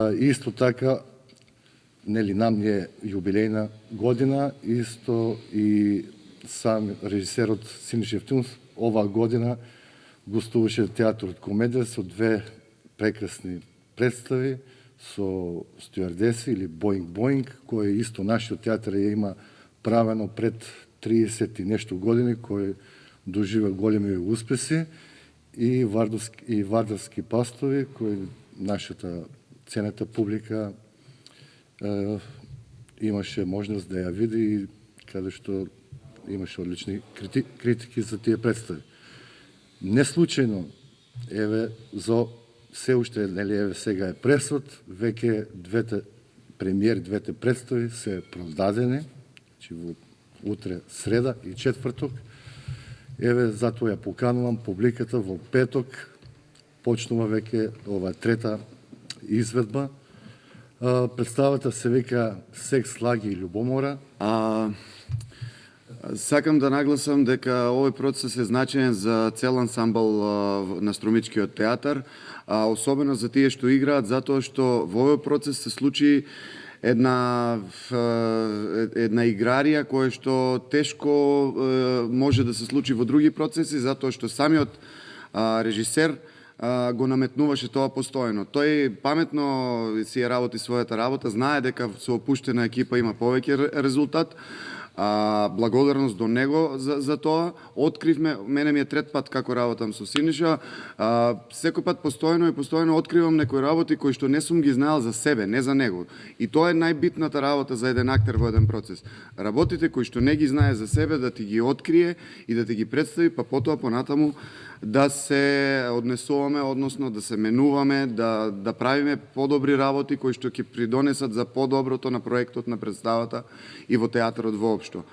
Isto така, нам ни е юбилейна година, исто и сам режисерот Синиша Ефтимов оваа година гостуваше театар од комедија со две прекрасни представи со стюардеси или Боинг, кој исто нашиот театар ја има правено пред 30 и нешто години, кој дожива големи успеси, и Вардарски пастови, кој нашата ценета публика имаше можност да ја види и каде што имаше одлични критики за тие представи. Не случајно, еве, за се уште, еве сега е пресод, веќе двете премиери, двете представи се продадени, во утре среда и четврток. Еве, затоа ја поканувам публиката во петок, почнува веќе ова трета изведба. Представата се вика Секс, лаги и љубомора. Сакам да нагласам дека овој процес е значаен за цел ансамбл на Струмичкиот театар, особено за тие што играат, затоа што во овој процес се случи една играрија која што тешко може да се случи во други процеси, затоа што самиот режисер го наметнуваше тоа постојано. Тој паметно си ја работи својата работа, знае дека со опуштена екипа има повеќе резултат. Благодарност до него за тоа. Откривме, мене ми е трет пат како работам со Синиша, секој пат постојано откривам некои работи кои што не сум ги знаел за себе, не за него. И тоа е најбитната работа за еден актер во еден процес. Работите кои што не ги знае за себе, да ти ги открие и да ти ги представи, па потоа понатаму да се однесуваме, односно да се менуваме, да правиме подобри работи кои што ќе придонесат за подоброто на проектот, на представата и во театарот воопшто.